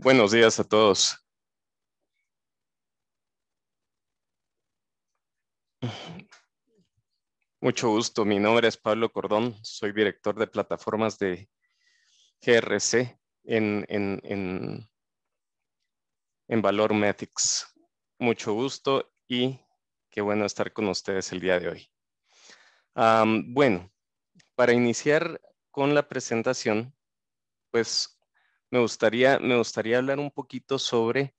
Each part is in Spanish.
Buenos días a todos. Mucho gusto. Mi nombre es Pablo Cordón. Soy director de plataformas de GRC en Valor Metrics. Mucho gusto y qué bueno estar con ustedes el día de hoy. Bueno, para iniciar con la presentación, pues me gustaría hablar un poquito sobre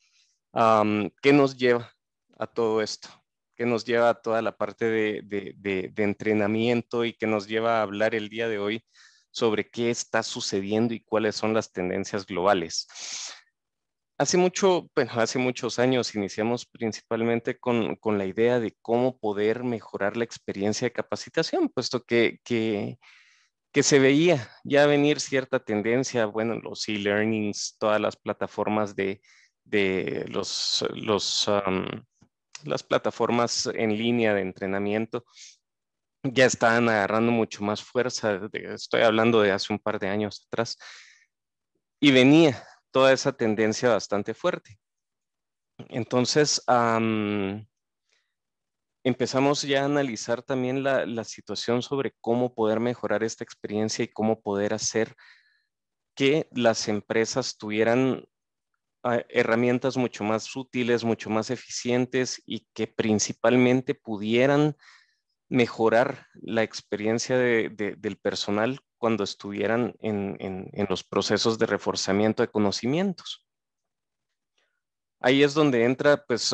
qué nos lleva a todo esto, qué nos lleva a toda la parte de entrenamiento y qué nos lleva a hablar el día de hoy sobre qué está sucediendo y cuáles son las tendencias globales. Hace muchos años iniciamos principalmente con la idea de cómo poder mejorar la experiencia de capacitación, puesto que se veía ya venir cierta tendencia, bueno, los e-learnings, todas las plataformas de las plataformas en línea de entrenamiento ya estaban agarrando mucho más fuerza. Estoy hablando de hace un par de años atrás y venía toda esa tendencia bastante fuerte. Entonces, empezamos ya a analizar también la situación sobre cómo poder mejorar esta experiencia y cómo poder hacer que las empresas tuvieran herramientas mucho más útiles, mucho más eficientes y que principalmente pudieran mejorar la experiencia del personal cuando estuvieran en los procesos de reforzamiento de conocimientos. Ahí es donde entra, pues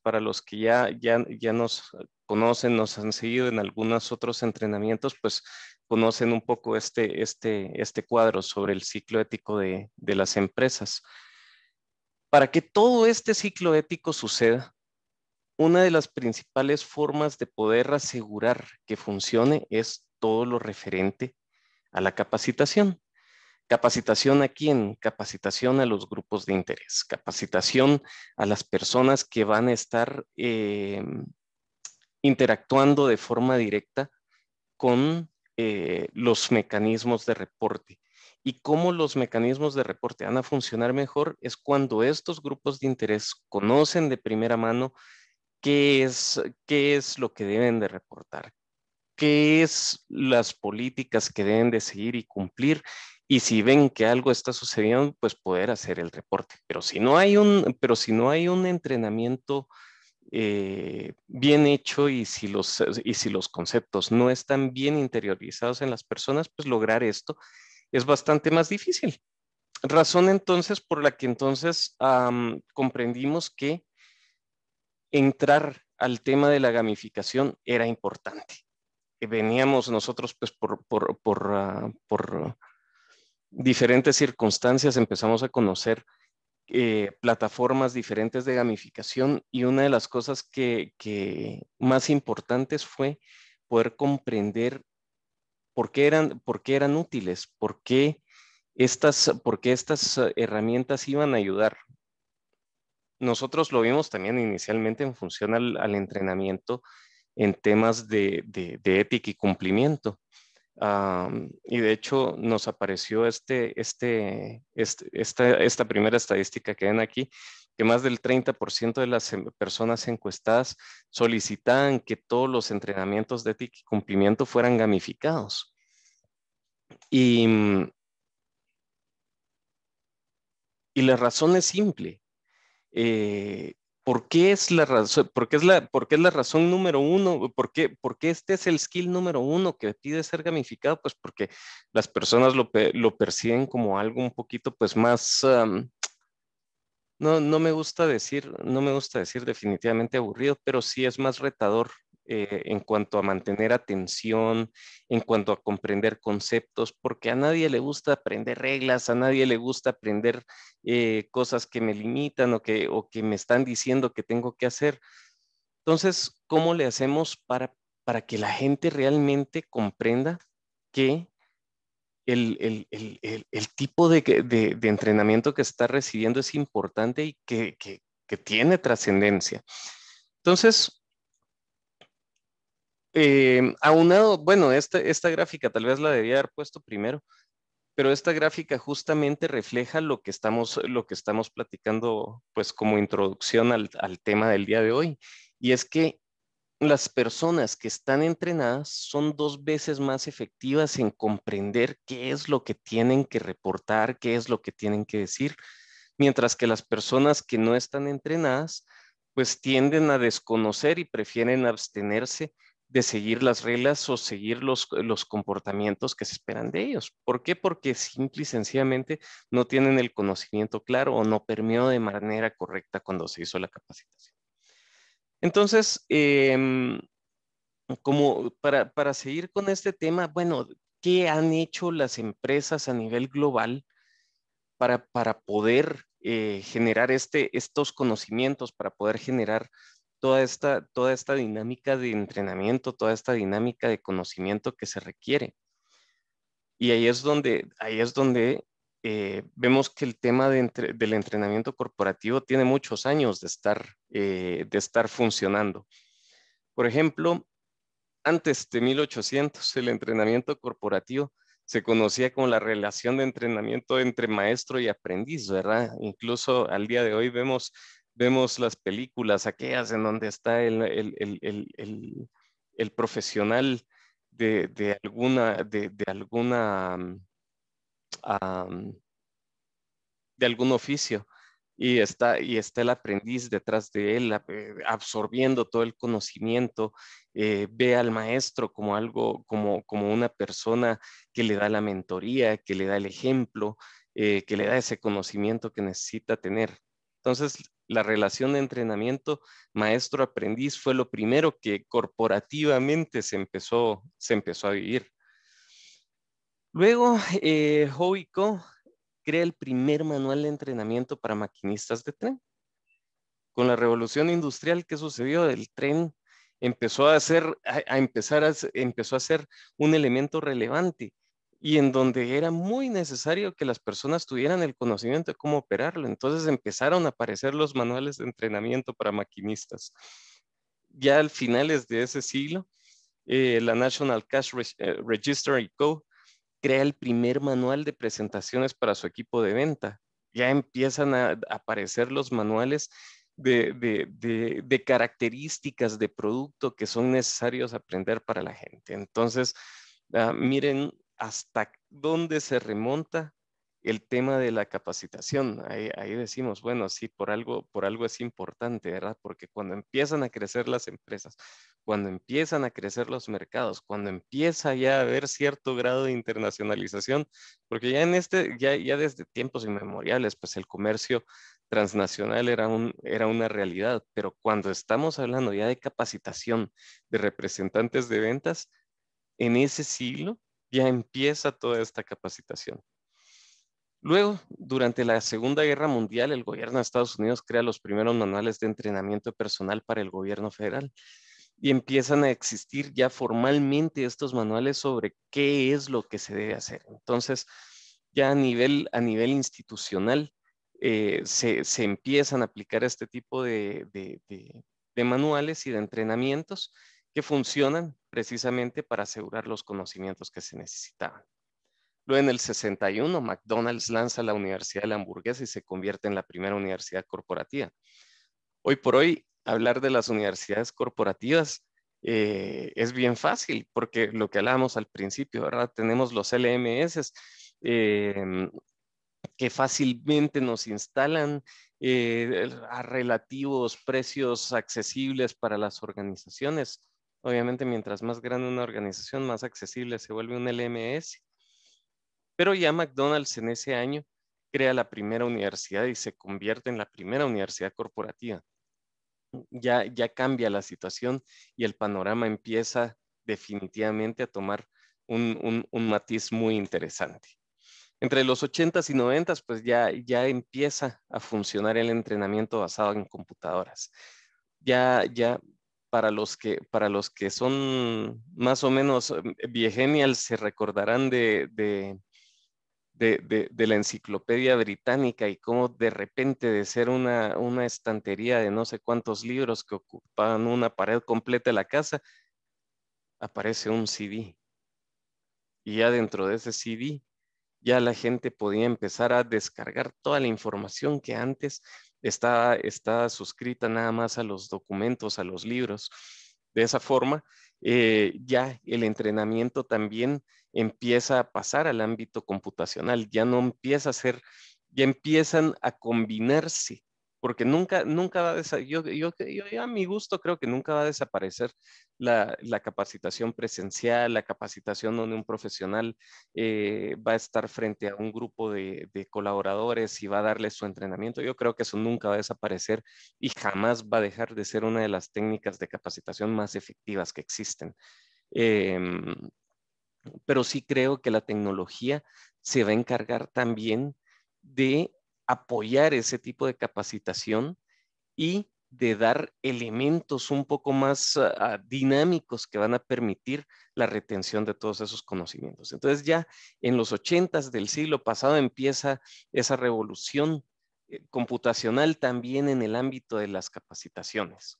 para los que ya nos conocen, nos han seguido en algunos otros entrenamientos, pues conocen un poco este cuadro sobre el ciclo ético de las empresas. Para que todo este ciclo ético suceda, una de las principales formas de poder asegurar que funcione es todo lo referente a la capacitación. ¿Capacitación a quién? Capacitación a los grupos de interés, capacitación a las personas que van a estar interactuando de forma directa con los mecanismos de reporte. Y cómo los mecanismos de reporte van a funcionar mejor es cuando estos grupos de interés conocen de primera mano qué es lo que deben de reportar, qué es las políticas que deben de seguir y cumplir. Y si ven que algo está sucediendo, pues poder hacer el reporte. Pero si no hay un entrenamiento bien hecho y si los conceptos no están bien interiorizados en las personas, pues lograr esto es bastante más difícil. Razón entonces por la que entonces comprendimos que entrar al tema de la gamificación era importante. Veníamos nosotros pues por diferentes circunstancias empezamos a conocer plataformas diferentes de gamificación y una de las cosas que más importantes fue poder comprender por qué eran útiles, por qué estas herramientas iban a ayudar. Nosotros lo vimos también inicialmente en función al entrenamiento en temas de ética y cumplimiento. Y de hecho nos apareció esta primera estadística que ven aquí, que más del 30% de las personas encuestadas solicitaban que todos los entrenamientos de ética y cumplimiento fueran gamificados. Y, y la razón es simple. ¿Por qué es la razón, por qué es la razón número uno? Por qué este es el skill número uno que pide ser gamificado? Pues porque las personas lo perciben como algo un poquito pues más, no me gusta decir definitivamente aburrido, pero sí es más retador en cuanto a mantener atención, en cuanto a comprender conceptos, porque a nadie le gusta aprender reglas, a nadie le gusta aprender cosas que me limitan o que me están diciendo que tengo que hacer. Entonces, ¿cómo le hacemos para que la gente realmente comprenda que el tipo de entrenamiento que está recibiendo es importante y que tiene trascendencia? Entonces, aunado, bueno, esta gráfica tal vez la debía haber puesto primero, Pero esta gráfica justamente refleja lo que estamos platicando, pues como introducción al tema del día de hoy. Y es que las personas que están entrenadas son 2 veces más efectivas en comprender qué es lo que tienen que reportar, qué es lo que tienen que decir, mientras que las personas que no están entrenadas, pues tienden a desconocer y prefieren abstenerse de seguir las reglas o seguir los comportamientos que se esperan de ellos. ¿Por qué? Porque simple y sencillamente no tienen el conocimiento claro o no permeó de manera correcta cuando se hizo la capacitación. Entonces, como para seguir con este tema, bueno, ¿qué han hecho las empresas a nivel global para poder generar estos conocimientos, para poder generar toda esta dinámica de entrenamiento, toda esta dinámica de conocimiento que se requiere? Y ahí es donde vemos que el tema del entrenamiento corporativo tiene muchos años de estar funcionando. Por ejemplo, antes de 1800, el entrenamiento corporativo se conocía como la relación de entrenamiento entre maestro y aprendiz, ¿verdad? Incluso al día de hoy vemos las películas aquellas en donde está el profesional de de algún oficio y está el aprendiz detrás de él, absorbiendo todo el conocimiento, ve al maestro como algo, como una persona que le da la mentoría, que le da el ejemplo, que le da ese conocimiento que necesita tener. Entonces, la relación de entrenamiento maestro-aprendiz fue lo primero que corporativamente se empezó a vivir. Luego, Howe Co. crea el primer manual de entrenamiento para maquinistas de tren. Con la revolución industrial que sucedió, el tren empezó empezó a ser un elemento relevante y en donde era muy necesario que las personas tuvieran el conocimiento de cómo operarlo. Entonces empezaron a aparecer los manuales de entrenamiento para maquinistas. Ya al finales de ese siglo, la National Cash Register y Co. crea el primer manual de presentaciones para su equipo de venta. Ya empiezan a aparecer los manuales de características de producto que son necesarios aprender para la gente. Entonces, miren hasta dónde se remonta el tema de la capacitación. Ahí decimos, bueno, sí, por algo es importante, ¿verdad? Porque cuando empiezan a crecer las empresas, cuando empiezan a crecer los mercados, cuando empieza ya a haber cierto grado de internacionalización, porque ya ya desde tiempos inmemoriales, pues el comercio transnacional era una realidad, pero cuando estamos hablando ya de capacitación de representantes de ventas, en ese siglo ya empieza toda esta capacitación. Luego, durante la Segunda Guerra Mundial, el gobierno de Estados Unidos crea los primeros manuales de entrenamiento personal para el gobierno federal y empiezan a existir ya formalmente estos manuales sobre qué es lo que se debe hacer. Entonces, ya a nivel institucional, se empiezan a aplicar este tipo de manuales y de entrenamientos que funcionan precisamente para asegurar los conocimientos que se necesitaban. Luego en el 61, McDonald's lanza la Universidad de la Hamburguesa y se convierte en la primera universidad corporativa. Hoy por hoy, hablar de las universidades corporativas es bien fácil, porque lo que hablábamos al principio, ¿verdad? Tenemos los LMS que fácilmente nos instalan a relativos precios accesibles para las organizaciones. Obviamente, mientras más grande una organización, más accesible se vuelve un LMS. Pero ya McDonald's en ese año crea la primera universidad y se convierte en la primera universidad corporativa. Ya cambia la situación y el panorama empieza definitivamente a tomar un matiz muy interesante. Entre los 80s y 90s, pues ya empieza a funcionar el entrenamiento basado en computadoras. Ya para los que son más o menos viegenials se recordarán de la enciclopedia británica y cómo de repente de ser una estantería de no sé cuántos libros que ocupaban una pared completa de la casa, aparece un CD. Y ya dentro de ese CD Ya la gente podía empezar a descargar toda la información que antes estaba suscrita nada más a los documentos, a los libros. De esa forma, ya el entrenamiento también empieza a pasar al ámbito computacional, ya no empieza a ser, ya empiezan a combinarse, porque nunca va a yo a mi gusto creo que nunca va a desaparecer la capacitación presencial, la capacitación donde un profesional va a estar frente a un grupo de colaboradores y va a darles su entrenamiento. Yo creo que eso nunca va a desaparecer y jamás va a dejar de ser una de las técnicas de capacitación más efectivas que existen. Em, pero sí creo que la tecnología se va a encargar también de apoyar ese tipo de capacitación y de dar elementos un poco más dinámicos que van a permitir la retención de todos esos conocimientos. Entonces ya en los 80s del siglo pasado empieza esa revolución computacional también en el ámbito de las capacitaciones.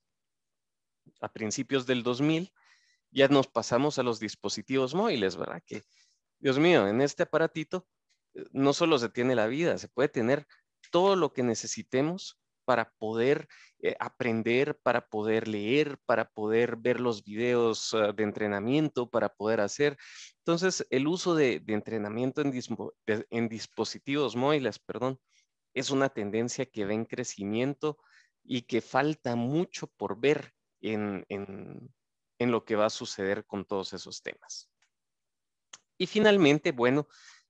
A principios del 2000 ya nos pasamos a los dispositivos móviles, ¿verdad? Que, Dios mío, en este aparatito no solo se tiene la vida, se puede tener todo lo que necesitemos para poder aprender, para poder leer, para poder ver los videos de entrenamiento, para poder hacer. Entonces, el uso de entrenamiento en dispositivos móviles, perdón, es una tendencia que va en crecimiento y que falta mucho por ver en lo que va a suceder con todos esos temas. Y finalmente, bueno,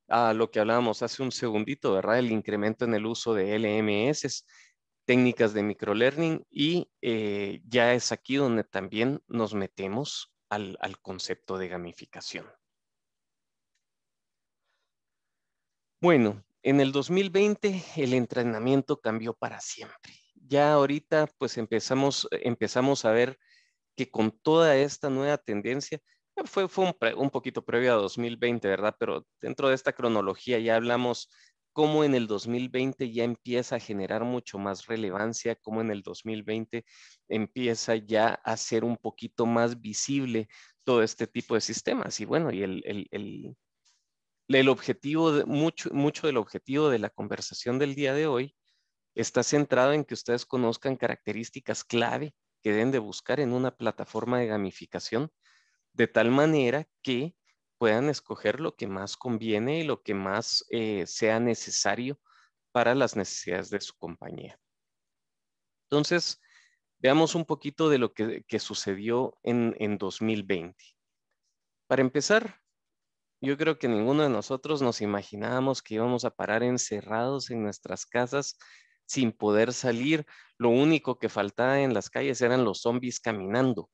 a lo que hablábamos hace un segundito, ¿verdad? El incremento en el uso de LMS, técnicas de microlearning, y ya es aquí donde también nos metemos al concepto de gamificación. Bueno, en el 2020 el entrenamiento cambió para siempre. Ya ahorita pues empezamos a ver que con toda esta nueva tendencia, fue un poquito previo a 2020, ¿verdad? Pero dentro de esta cronología ya hablamos cómo en el 2020 ya empieza a generar mucho más relevancia, cómo en el 2020 empieza ya a ser un poquito más visible todo este tipo de sistemas. Y bueno, y el objetivo, mucho del objetivo de la conversación del día de hoy está centrado en que ustedes conozcan características clave que deben de buscar en una plataforma de gamificación, de tal manera que puedan escoger lo que más conviene y lo que más sea necesario para las necesidades de su compañía. Entonces, veamos un poquito de lo que sucedió en 2020. Para empezar, yo creo que ninguno de nosotros nos imaginábamos que íbamos a parar encerrados en nuestras casas sin poder salir. Lo único que faltaba en las calles eran los zombies caminando,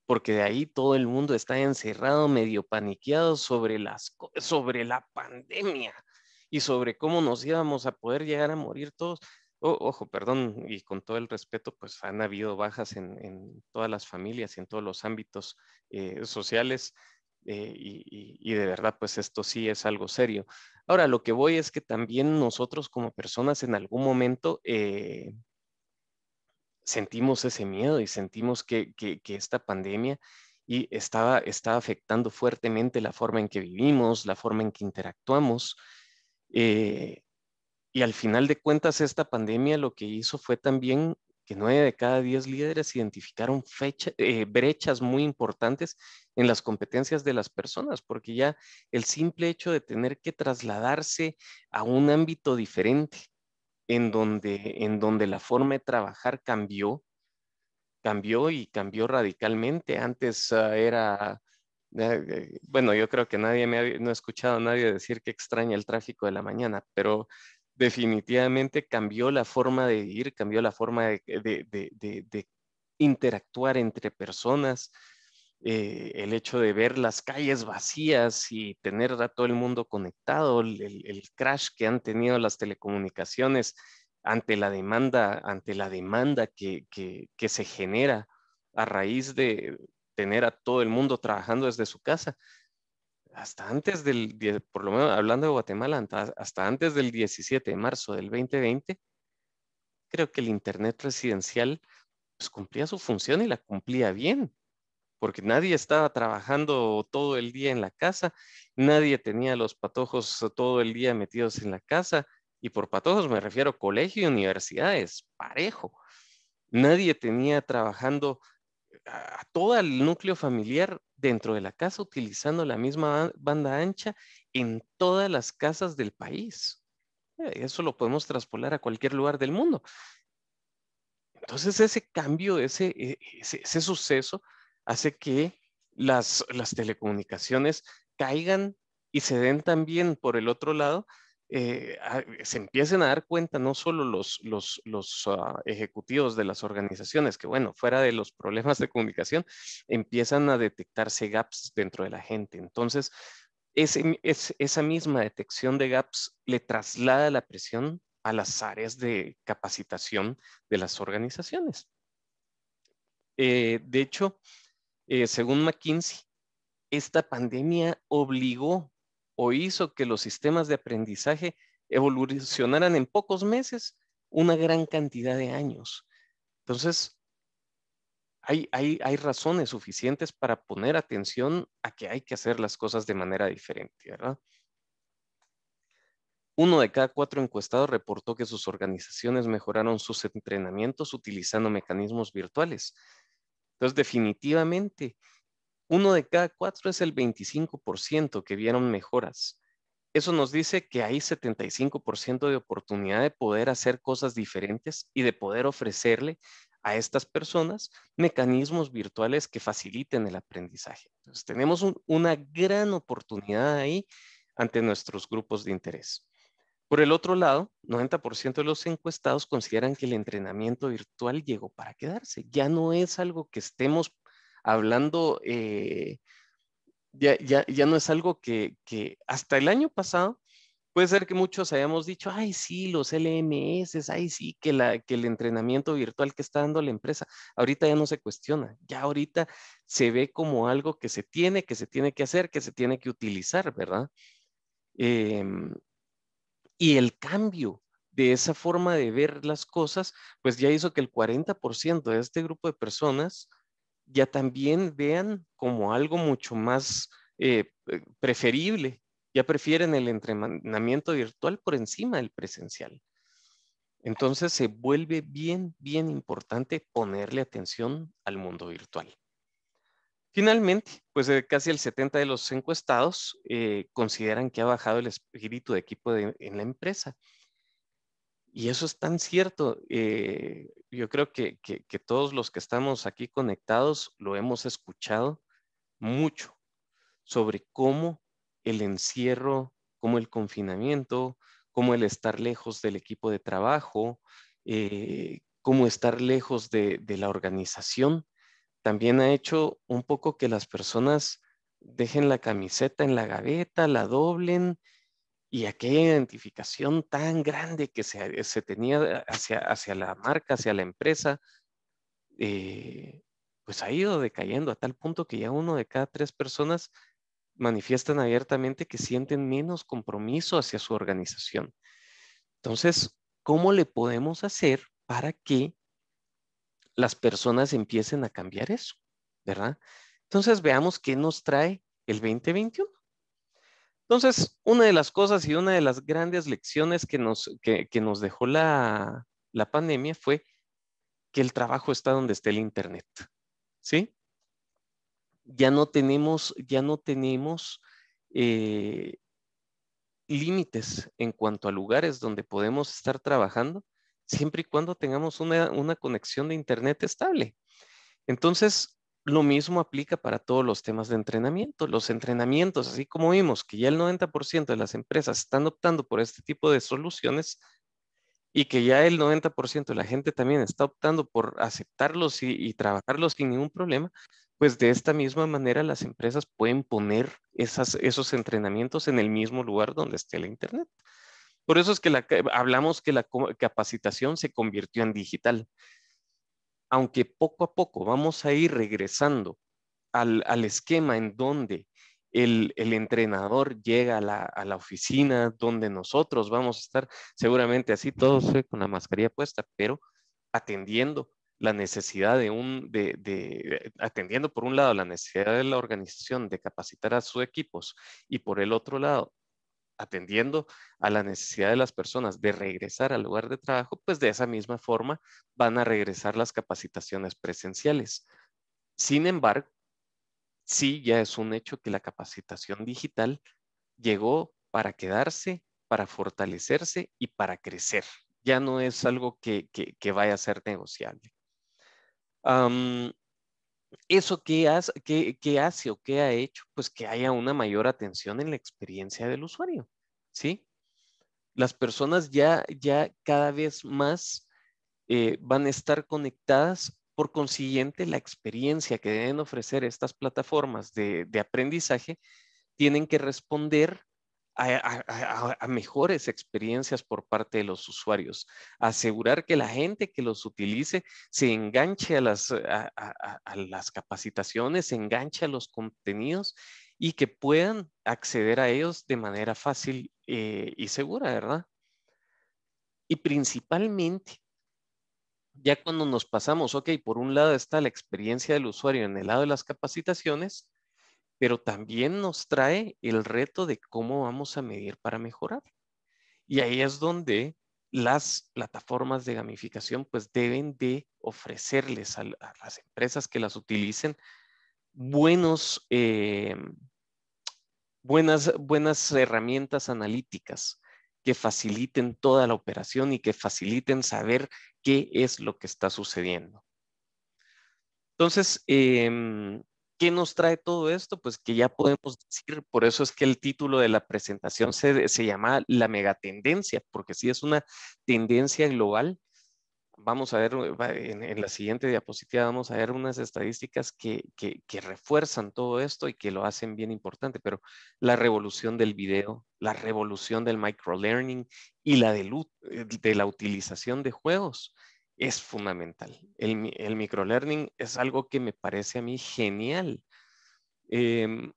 porque de ahí todo el mundo está encerrado, medio paniqueado sobre la pandemia y sobre cómo nos íbamos a poder llegar a morir todos. Ojo, perdón, y con todo el respeto, pues han habido bajas en todas las familias y en todos los ámbitos sociales, y de verdad, pues esto sí es algo serio. Ahora, lo que voy es que también nosotros como personas en algún momento sentimos ese miedo y sentimos que esta pandemia estaba afectando fuertemente la forma en que vivimos, la forma en que interactuamos. eh, y al final de cuentas, esta pandemia lo que hizo fue también que 9 de cada 10 líderes identificaron brechas muy importantes en las competencias de las personas, porque ya el simple hecho de tener que trasladarse a un ámbito diferente, en donde la forma de trabajar cambió y cambió radicalmente. Antes bueno, yo creo que no he escuchado a nadie decir que extraña el tráfico de la mañana, pero definitivamente cambió la forma de vivir, cambió la forma de interactuar entre personas. El hecho de ver las calles vacías y tener a todo el mundo conectado, el crash que han tenido las telecomunicaciones ante la demanda que se genera a raíz de tener a todo el mundo trabajando desde su casa. Hasta antes por lo menos hablando de Guatemala, hasta antes del 17 de marzo del 2020, creo que el Internet residencial pues, cumplía su función y la cumplía bien, porque nadie estaba trabajando todo el día en la casa, nadie tenía los patojos todo el día metidos en la casa, y por patojos me refiero a colegio y universidades, parejo. Nadie tenía trabajando a todo el núcleo familiar dentro de la casa utilizando la misma banda ancha en todas las casas del país. Eso lo podemos traspolar a cualquier lugar del mundo. Entonces ese cambio, ese suceso hace que las telecomunicaciones caigan y se den también por el otro lado, se empiecen a dar cuenta no solo los ejecutivos de las organizaciones, que bueno, fuera de los problemas de comunicación, empiezan a detectarse gaps dentro de la gente. Entonces, esa misma detección de gaps le traslada la presión a las áreas de capacitación de las organizaciones. De hecho, según McKinsey, esta pandemia obligó o hizo que los sistemas de aprendizaje evolucionaran en pocos meses una gran cantidad de años. Entonces, hay razones suficientes para poner atención a que hay que hacer las cosas de manera diferente, ¿verdad? 1 de cada 4 encuestados reportó que sus organizaciones mejoraron sus entrenamientos utilizando mecanismos virtuales. Entonces, definitivamente, 1 de cada 4 es el 25% que vieron mejoras. Eso nos dice que hay 75% de oportunidad de poder hacer cosas diferentes y de poder ofrecerle a estas personas mecanismos virtuales que faciliten el aprendizaje. Entonces, tenemos una gran oportunidad ahí ante nuestros grupos de interés. Por el otro lado, 90% de los encuestados consideran que el entrenamiento virtual llegó para quedarse. Ya no es algo que estemos hablando, ya no es algo que hasta el año pasado puede ser que muchos hayamos dicho, ay, sí, los LMS, ay, sí, que el entrenamiento virtual que está dando la empresa, ahorita ya no se cuestiona, ya ahorita se ve como algo que se tiene que hacer, que se tiene que utilizar, ¿verdad? Em, y el cambio de esa forma de ver las cosas, pues ya hizo que el 40% de este grupo de personas ya también vean como algo mucho más preferible. Ya prefieren el entrenamiento virtual por encima del presencial. Entonces se vuelve bien, bien importante ponerle atención al mundo virtual. Finalmente, pues casi el 70% de los encuestados consideran que ha bajado el espíritu de equipo en la empresa. Y eso es tan cierto. Yo creo que todos los que estamos aquí conectados lo hemos escuchado mucho sobre cómo el encierro, cómo el confinamiento, cómo el estar lejos del equipo de trabajo, cómo estar lejos de la organización, también ha hecho un poco que las personas dejen la camiseta en la gaveta, la doblen y aquella identificación tan grande que se tenía hacia la marca, hacia la empresa, eh, pues ha ido decayendo a tal punto que ya 1 de cada 3 personas manifiestan abiertamente que sienten menos compromiso hacia su organización. Entonces, ¿cómo le podemos hacer para que las personas empiecen a cambiar eso? ¿Verdad? Entonces, veamos qué nos trae el 2021. Entonces, una de las cosas y una de las grandes lecciones que nos dejó la pandemia fue que el trabajo está donde esté el Internet. ¿Sí? Ya no tenemos eh, límites en cuanto a lugares donde podemos estar trabajando, siempre y cuando tengamos una conexión de Internet estable. Entonces, lo mismo aplica para todos los temas de entrenamiento. Los entrenamientos, así como vimos que ya el 90% de las empresas están optando por este tipo de soluciones y que ya el 90% de la gente también está optando por aceptarlos y trabajarlos sin ningún problema, pues de esta misma manera las empresas pueden poner esos entrenamientos en el mismo lugar donde esté la Internet. Por eso es que hablamos que la capacitación se convirtió en digital. Aunque poco a poco vamos a ir regresando al esquema en donde el entrenador llega a la oficina, donde nosotros vamos a estar seguramente así todos con la mascarilla puesta, pero atendiendo la necesidad atendiendo por un lado la necesidad de la organización de capacitar a sus equipos y por el otro lado atendiendo a la necesidad de las personas de regresar al lugar de trabajo, pues de esa misma forma van a regresar las capacitaciones presenciales. Sin embargo, sí ya es un hecho que la capacitación digital llegó para quedarse, para fortalecerse y para crecer. Ya no es algo que vaya a ser negociable. ¿Eso qué hace o qué ha hecho? Pues que haya una mayor atención en la experiencia del usuario, ¿sí? Las personas ya cada vez más van a estar conectadas. Por consiguiente, la experiencia que deben ofrecer estas plataformas de aprendizaje tienen que responder a mejores experiencias por parte de los usuarios. Asegurar que la gente que los utilice se enganche a las capacitaciones, se enganche a los contenidos y que puedan acceder a ellos de manera fácil y segura, ¿verdad? Y principalmente, ya cuando nos pasamos, ok, por un lado está la experiencia del usuario en el lado de las capacitaciones, pero también nos trae el reto de cómo vamos a medir para mejorar. Y ahí es donde las plataformas de gamificación pues deben de ofrecerles a las empresas que las utilicen buenos, buenas herramientas analíticas que faciliten toda la operación y que faciliten saber qué es lo que está sucediendo. Entonces, ¿qué nos trae todo esto? Pues que ya podemos decir, por eso es que el título de la presentación se llama la megatendencia, porque sí es una tendencia global. Vamos a ver en la siguiente diapositiva, vamos a ver unas estadísticas que refuerzan todo esto y que lo hacen bien importante, pero la revolución del video, la revolución del microlearning y de la utilización de juegos es fundamental. El microlearning es algo que me parece a mí genial. Em,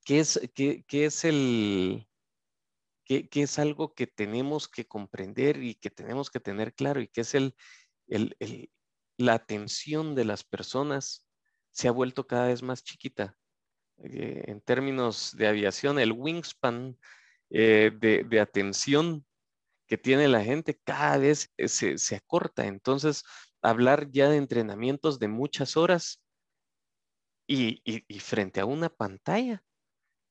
¿Qué es qué es algo que tenemos que comprender y que tenemos que tener claro y que es el- el- la atención de las personas se ha vuelto cada vez más chiquita? En términos de aviación, el wingspan de atención que tiene la gente cada vez se acorta. Entonces, hablar ya de entrenamientos de muchas horas y frente a una pantalla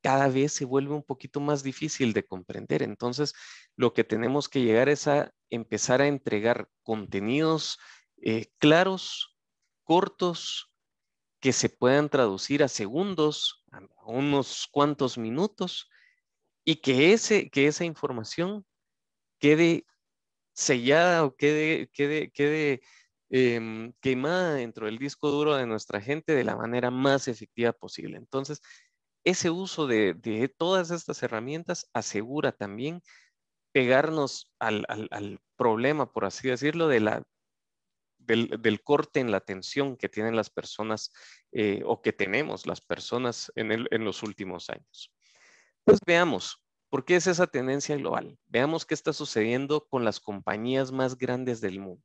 cada vez se vuelve un poquito más difícil de comprender. Entonces, lo que tenemos que llegar es a empezar a entregar contenidos claros, cortos, que se puedan traducir a segundos, a unos cuantos minutos, y que esa información quede sellada o quede quemada dentro del disco duro de nuestra gente de la manera más efectiva posible. Entonces, ese uso de todas estas herramientas asegura también pegarnos al problema, por así decirlo, del corte en la atención que tienen las personas o que tenemos las personas en los últimos años. Pues veamos, ¿por qué es esa tendencia global? Veamos qué está sucediendo con las compañías más grandes del mundo.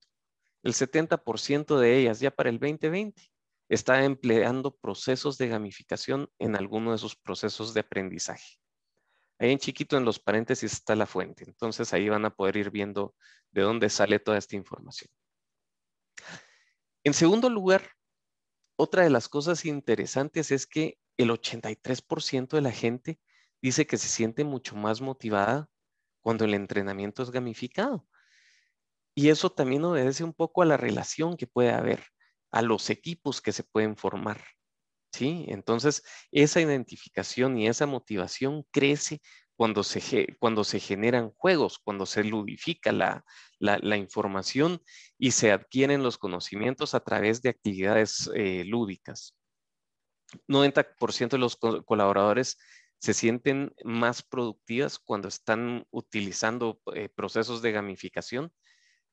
El 70% de ellas ya para el 2020 está empleando procesos de gamificación en alguno de sus procesos de aprendizaje. Ahí en chiquito en los paréntesis está la fuente. Entonces ahí van a poder ir viendo de dónde sale toda esta información. En segundo lugar, otra de las cosas interesantes es que el 83% de la gente dice que se siente mucho más motivada cuando el entrenamiento es gamificado. Y eso también obedece un poco a la relación que puede haber, a los equipos que se pueden formar. ¿Sí? Entonces, esa identificación y esa motivación crece cuando se generan juegos, cuando se ludifica la información y se adquieren los conocimientos a través de actividades lúdicas. 90% de los colaboradores se sienten más productivas cuando están utilizando procesos de gamificación.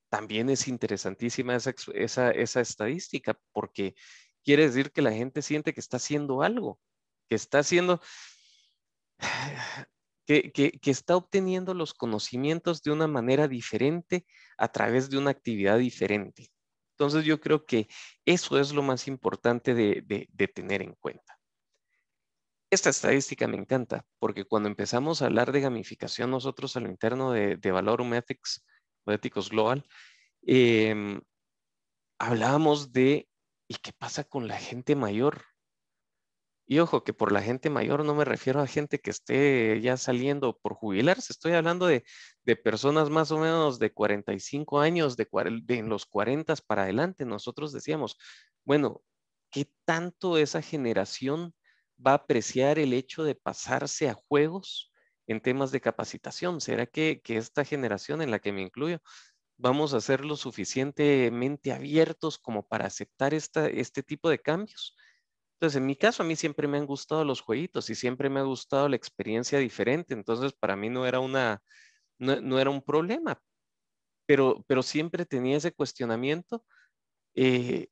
También es interesantísima esa estadística porque quiere decir que la gente siente que está haciendo algo, que está haciendo, que está obteniendo los conocimientos de una manera diferente a través de una actividad diferente. Entonces yo creo que eso es lo más importante de tener en cuenta. Esta estadística me encanta porque cuando empezamos a hablar de gamificación nosotros a lo interno de Valorum Ethics o Éticos Global, em, hablábamos de ¿y qué pasa con la gente mayor? Y ojo, que por la gente mayor no me refiero a gente que esté ya saliendo por jubilarse, estoy hablando de personas más o menos de 45 años, de en los 40 para adelante. Nosotros decíamos, bueno, ¿qué tanto esa generación va a apreciar el hecho de pasarse a juegos en temas de capacitación? ¿Será que esta generación en la que me incluyo vamos a ser lo suficientemente abiertos como para aceptar este tipo de cambios? Entonces, en mi caso, a mí siempre me han gustado los jueguitos y siempre me ha gustado la experiencia diferente. Entonces, para mí no era un problema, pero siempre tenía ese cuestionamiento. eh,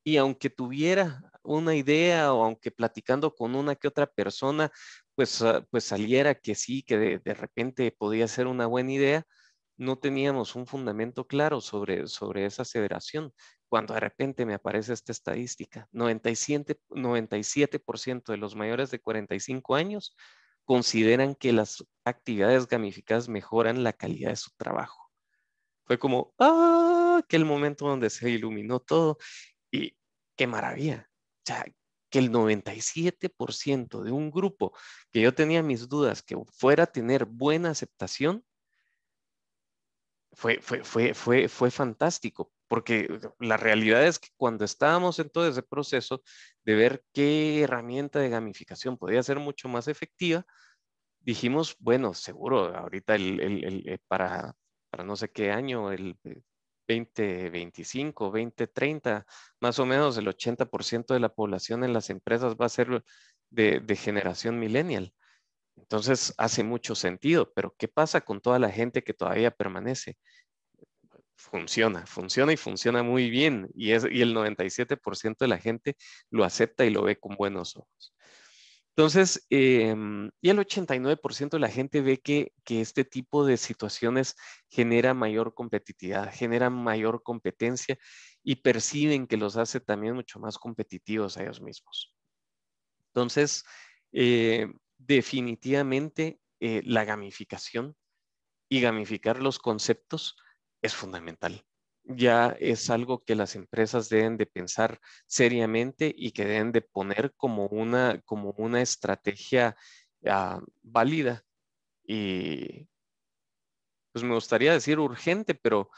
y aunque tuviera una idea o aunque platicando con una que otra persona, pues saliera que sí, que de repente podía ser una buena idea, no teníamos un fundamento claro sobre esa aseveración. Cuando de repente me aparece esta estadística, 97% de los mayores de 45 años consideran que las actividades gamificadas mejoran la calidad de su trabajo. Fue como, que el momento donde se iluminó todo. Y qué maravilla. O sea, que el 97% de un grupo que yo tenía mis dudas que fuera a tener buena aceptación, fue fantástico, porque la realidad es que cuando estábamos en todo ese proceso de ver qué herramienta de gamificación podía ser mucho más efectiva, dijimos, bueno, seguro, ahorita para no sé qué año, el 2025, 2030, más o menos el 80% de la población en las empresas va a ser de generación millennial. Entonces hace mucho sentido, pero ¿qué pasa con toda la gente que todavía permanece? Funciona y funciona muy bien. Y el 97% de la gente lo acepta y lo ve con buenos ojos. Entonces, y el 89% de la gente ve que este tipo de situaciones genera mayor competitividad, genera mayor competencia y perciben que los hace también mucho más competitivos a ellos mismos. Entonces, definitivamente la gamificación y gamificar los conceptos es fundamental. Ya es algo que las empresas deben de pensar seriamente y que deben de poner como una estrategia válida y pues me gustaría decir urgente, pero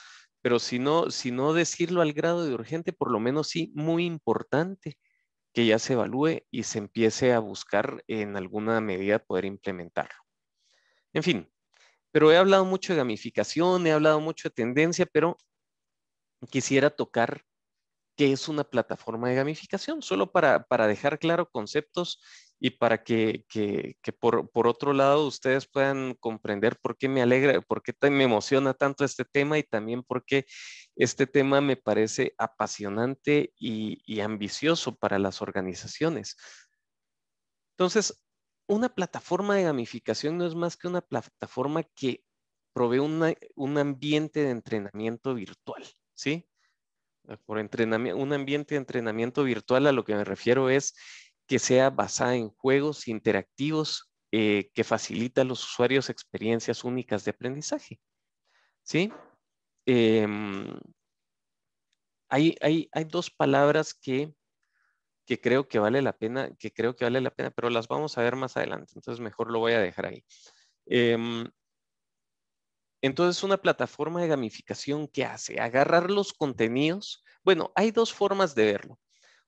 si no decirlo al grado de urgente, por lo menos sí muy importante que ya se evalúe y se empiece a buscar en alguna medida poder implementarlo. En fin, pero he hablado mucho de gamificación, he hablado mucho de tendencia, pero quisiera tocar qué es una plataforma de gamificación, solo para dejar claro conceptos y para que por otro lado ustedes puedan comprender por qué me alegra, por qué me emociona tanto este tema y también por qué este tema me parece apasionante y ambicioso para las organizaciones. Entonces, una plataforma de gamificación no es más que una plataforma que provee un ambiente de entrenamiento virtual, ¿sí? Por entrenamiento, un ambiente de entrenamiento virtual a lo que me refiero es que sea basada en juegos interactivos que facilita a los usuarios experiencias únicas de aprendizaje, ¿sí? Em, hay dos palabras que creo que vale la pena, pero las vamos a ver más adelante, entonces mejor lo voy a dejar ahí. Em, entonces, una plataforma de gamificación que hace agarrar los contenidos. Bueno, hay dos formas de verlo.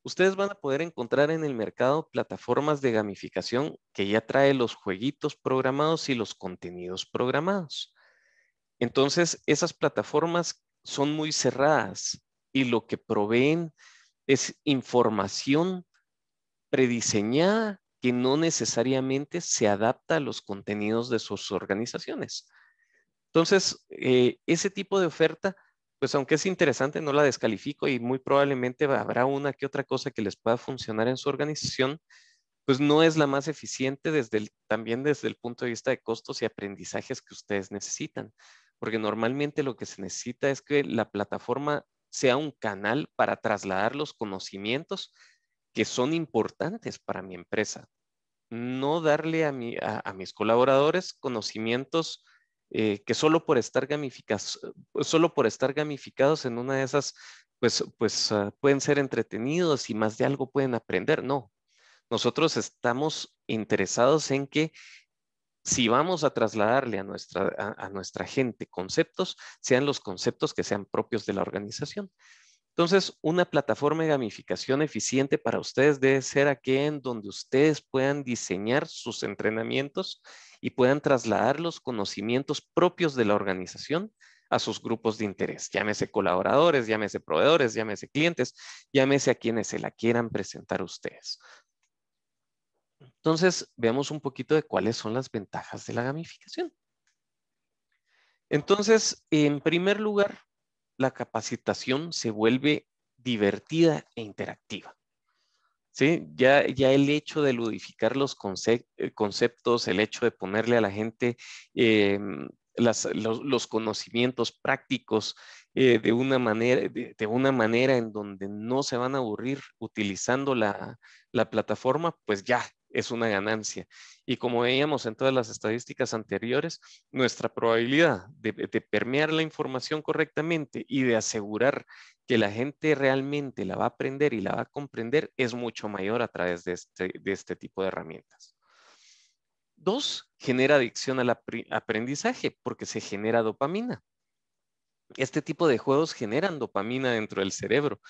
Ustedes van a poder encontrar en el mercado plataformas de gamificación que ya trae los jueguitos programados y los contenidos programados. Entonces, esas plataformas son muy cerradas y lo que proveen es información prediseñada que no necesariamente se adapta a los contenidos de sus organizaciones. Entonces, ese tipo de oferta, pues aunque es interesante, no la descalifico y muy probablemente habrá una que otra cosa que les pueda funcionar en su organización, pues no es la más eficiente también desde el punto de vista de costos y aprendizajes que ustedes necesitan, porque normalmente lo que se necesita es que la plataforma sea un canal para trasladar los conocimientos que son importantes para mi empresa. No darle a mis colaboradores conocimientos que solo por estar gamificados en una de esas, pueden ser entretenidos y más de algo pueden aprender. No, nosotros estamos interesados en que si vamos a trasladarle a nuestra gente conceptos, sean los conceptos que sean propios de la organización. Entonces, una plataforma de gamificación eficiente para ustedes debe ser aquella en donde ustedes puedan diseñar sus entrenamientos y puedan trasladar los conocimientos propios de la organización a sus grupos de interés. Llámese colaboradores, llámese proveedores, llámese clientes, llámese a quienes se la quieran presentar a ustedes. Entonces, veamos un poquito de cuáles son las ventajas de la gamificación. Entonces, en primer lugar, la capacitación se vuelve divertida e interactiva. ¿Sí? Ya el hecho de ludificar los conceptos, el hecho de ponerle a la gente los conocimientos prácticos de una manera en donde no se van a aburrir utilizando la plataforma, pues ya es una ganancia. Y como veíamos en todas las estadísticas anteriores, nuestra probabilidad de permear la información correctamente y de asegurar que la gente realmente la va a aprender y la va a comprender es mucho mayor a través de este tipo de herramientas. 2, genera adicción al aprendizaje porque se genera dopamina. Este tipo de juegos generan dopamina dentro del cerebro.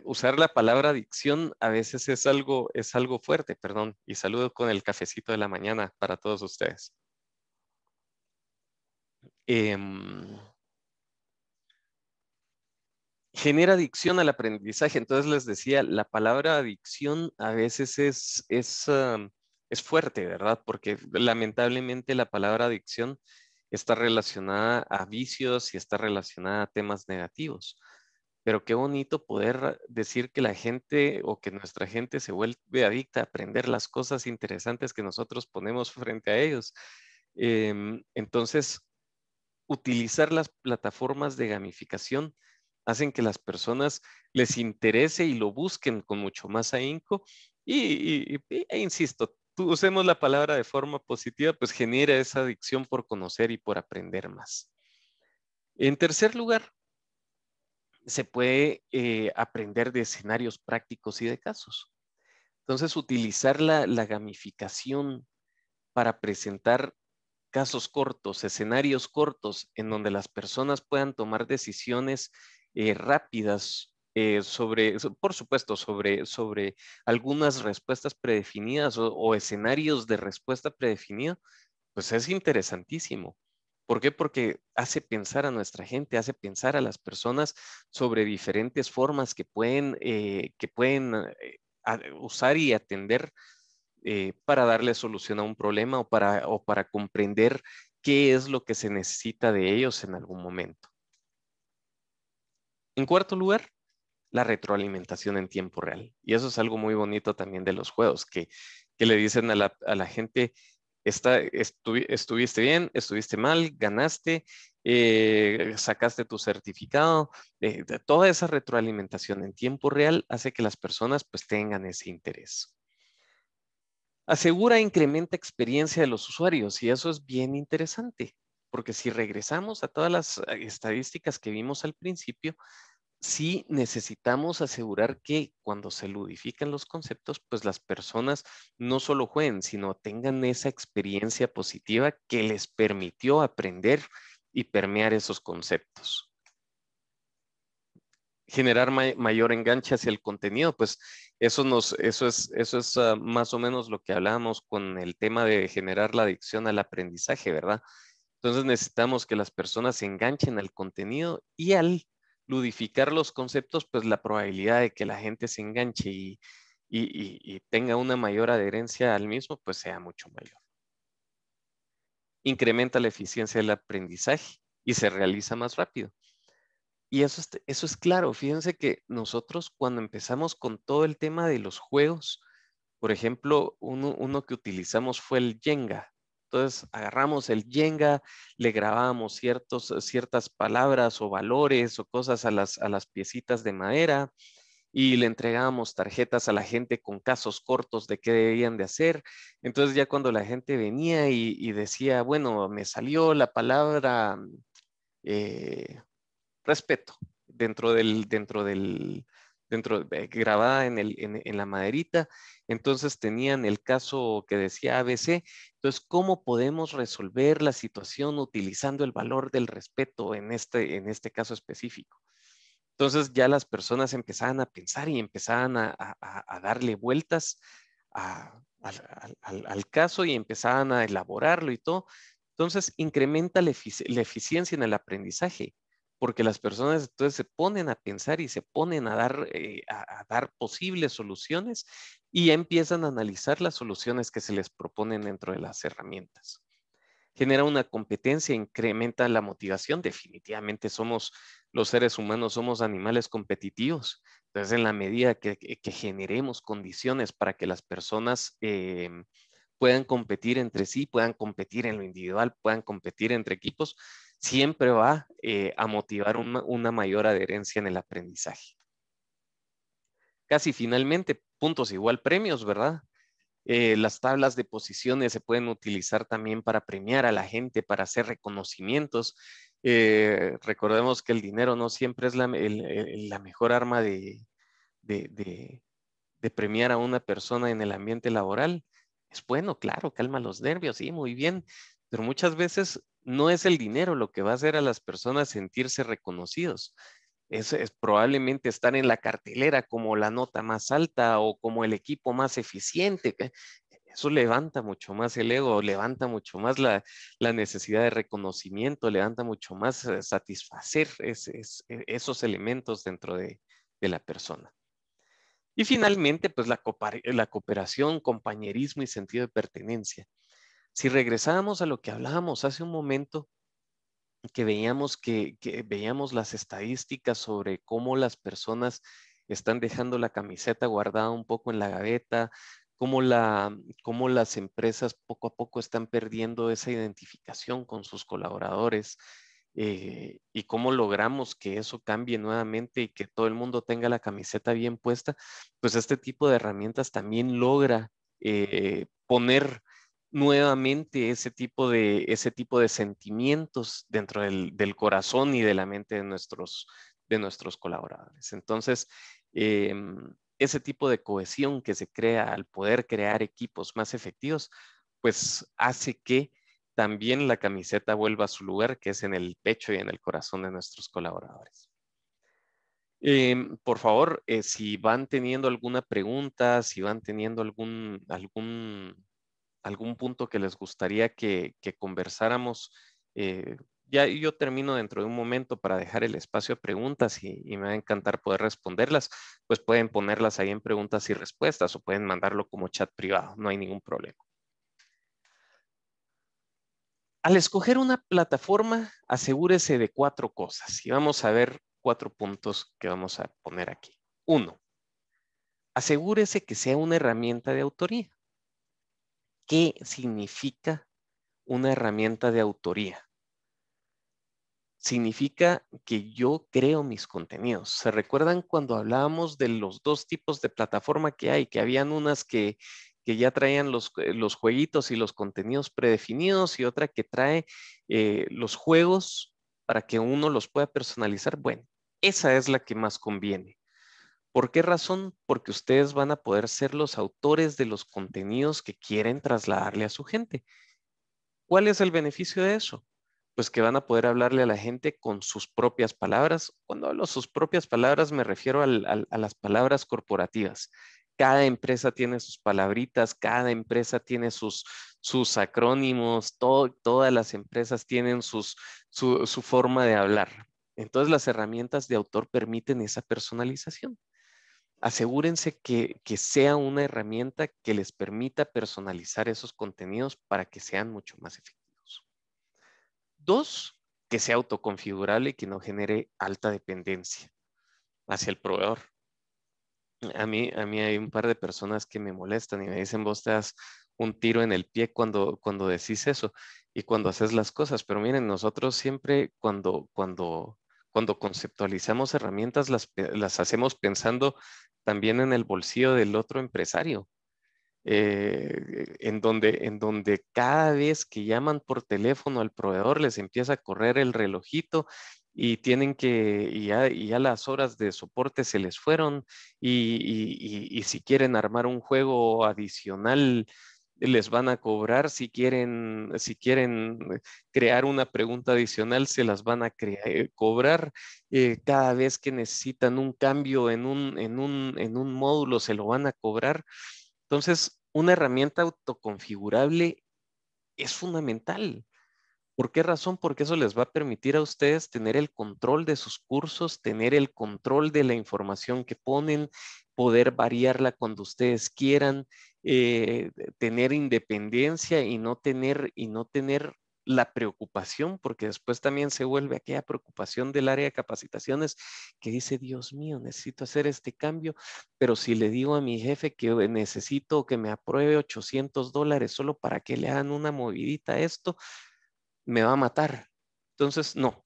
Usar la palabra adicción a veces es algo fuerte, perdón, y saludo con el cafecito de la mañana para todos ustedes. Genera adicción al aprendizaje. Entonces les decía, la palabra adicción a veces es fuerte, ¿verdad? Porque lamentablemente la palabra adicción está relacionada a vicios y está relacionada a temas negativos. Pero qué bonito poder decir que la gente o que nuestra gente se vuelve adicta a aprender las cosas interesantes que nosotros ponemos frente a ellos. Entonces, utilizar las plataformas de gamificación hacen que las personas les interese y lo busquen con mucho más ahínco. Insisto, usemos la palabra de forma positiva, pues genera esa adicción por conocer y por aprender más. En tercer lugar, se puede aprender de escenarios prácticos y de casos. Entonces, utilizar la gamificación para presentar casos cortos, escenarios cortos, en donde las personas puedan tomar decisiones rápidas por supuesto, sobre algunas respuestas predefinidas o escenarios de respuesta predefinida, pues es interesantísimo. ¿Por qué? Porque hace pensar a nuestra gente, hace pensar a las personas sobre diferentes formas que pueden usar y atender para darle solución a un problema o para comprender qué es lo que se necesita de ellos en algún momento. En cuarto lugar, la retroalimentación en tiempo real. Y eso es algo muy bonito también de los juegos, que le dicen a la gente, estuviste bien, estuviste mal, ganaste, sacaste tu certificado. Toda esa retroalimentación en tiempo real hace que las personas pues tengan ese interés. Asegura e incrementa experiencia de los usuarios y eso es bien interesante, porque si regresamos a todas las estadísticas que vimos al principio, sí necesitamos asegurar que cuando se ludifican los conceptos, pues las personas no solo jueguen, sino tengan esa experiencia positiva que les permitió aprender y permear esos conceptos. Generar mayor enganche hacia el contenido, pues eso es más o menos lo que hablábamos con el tema de generar la adicción al aprendizaje, ¿verdad? Entonces necesitamos que las personas se enganchen al contenido y al ludificar los conceptos, pues la probabilidad de que la gente se enganche y tenga una mayor adherencia al mismo, pues sea mucho mayor. Incrementa la eficiencia del aprendizaje y se realiza más rápido. Y eso es claro. Fíjense que nosotros cuando empezamos con todo el tema de los juegos, por ejemplo, uno que utilizamos fue el Jenga. Entonces agarramos el Jenga, le grabábamos ciertas palabras o valores o cosas a las piecitas de madera y le entregábamos tarjetas a la gente con casos cortos de qué debían de hacer. Entonces ya cuando la gente venía y decía, bueno, me salió la palabra eh, respeto grabada en la maderita. Entonces tenían el caso que decía ABC. Entonces, ¿cómo podemos resolver la situación utilizando el valor del respeto en este caso específico? Entonces ya las personas empezaban a pensar y empezaban a darle vueltas al caso y empezaban a elaborarlo y todo. Entonces incrementa la eficiencia en el aprendizaje, porque las personas entonces se ponen a pensar y se ponen a dar posibles soluciones y ya empiezan a analizar las soluciones que se les proponen dentro de las herramientas. Genera una competencia, incrementa la motivación. Definitivamente los seres humanos somos animales competitivos. Entonces, en la medida que generemos condiciones para que las personas puedan competir entre sí, puedan competir en lo individual, puedan competir entre equipos, siempre va a motivar una mayor adherencia en el aprendizaje. Casi finalmente, puntos igual premios, ¿verdad? Las tablas de posiciones se pueden utilizar también para premiar a la gente, para hacer reconocimientos. Recordemos que el dinero no siempre es la mejor arma de, de- de premiar a una persona en el ambiente laboral. Es bueno, claro, calma los nervios, sí, muy bien, pero muchas veces no es el dinero lo que va a hacer a las personas sentirse reconocidos. Es probablemente estar en la cartelera como la nota más alta o como el equipo más eficiente. Eso levanta mucho más el ego, levanta mucho más la necesidad de reconocimiento, levanta mucho más satisfacer esos elementos dentro de la persona. Y finalmente, pues la cooperación, compañerismo y sentido de pertenencia. Si regresamos a lo que hablábamos hace un momento, que veíamos las estadísticas sobre cómo las personas están dejando la camiseta guardada un poco en la gaveta, cómo, cómo las empresas poco a poco están perdiendo esa identificación con sus colaboradores, y cómo logramos que eso cambie nuevamente y que todo el mundo tenga la camiseta bien puesta, pues este tipo de herramientas también logra poner nuevamente ese tipo de sentimientos dentro del corazón y de la mente de nuestros colaboradores. Entonces, ese tipo de cohesión que se crea al poder crear equipos más efectivos, pues hace que también la camiseta vuelva a su lugar, que es en el pecho y en el corazón de nuestros colaboradores. Por favor, si van teniendo alguna pregunta, si van teniendo algún punto que les gustaría que conversáramos, ya yo termino dentro de un momento para dejar el espacio a preguntas y me va a encantar poder responderlas. Pues pueden ponerlas ahí en preguntas y respuestas o pueden mandarlo como chat privado, no hay ningún problema. Al escoger una plataforma, asegúrese de 4 cosas y vamos a ver 4 puntos que vamos a poner aquí. 1, asegúrese que sea una herramienta de autoría. ¿Qué significa una herramienta de autoría? Significa que yo creo mis contenidos. ¿Se recuerdan cuando hablábamos de los 2 tipos de plataforma que hay? Que habían unas que ya traían los jueguitos y los contenidos predefinidos y otra que trae los juegos para que uno los pueda personalizar. Bueno, esa es la que más conviene. ¿Por qué razón? Porque ustedes van a poder ser los autores de los contenidos que quieren trasladarle a su gente. ¿Cuál es el beneficio de eso? Pues que van a poder hablarle a la gente con sus propias palabras. Cuando hablo sus propias palabras me refiero a las palabras corporativas. Cada empresa tiene sus palabritas, cada empresa tiene sus acrónimos, todas las empresas tienen su forma de hablar. Entonces las herramientas de autor permiten esa personalización. Asegúrense que sea una herramienta que les permita personalizar esos contenidos para que sean mucho más efectivos. 2, que sea autoconfigurable y que no genere alta dependencia hacia el proveedor. A mí hay un par de personas que me molestan y me dicen, vos te das un tiro en el pie cuando decís eso y cuando haces las cosas. Pero miren, nosotros siempre cuando conceptualizamos herramientas, las hacemos pensando también en el bolsillo del otro empresario. En donde cada vez que llaman por teléfono al proveedor les empieza a correr el relojito y y ya las horas de soporte se les fueron y si quieren armar un juego adicional les van a cobrar, si quieren crear una pregunta adicional se las van a cobrar, cada vez que necesitan un cambio en un módulo se lo van a cobrar. Entonces, una herramienta autoconfigurable es fundamental. ¿Por qué razón? Porque eso les va a permitir a ustedes tener el control de sus cursos, tener el control de la información que ponen, poder variarla cuando ustedes quieran, tener independencia y no tener la preocupación, porque después también se vuelve aquella preocupación del área de capacitaciones que dice, Dios mío, necesito hacer este cambio, pero si le digo a mi jefe que necesito que me apruebe $800 solo para que le hagan una movidita a esto, me va a matar. Entonces, no.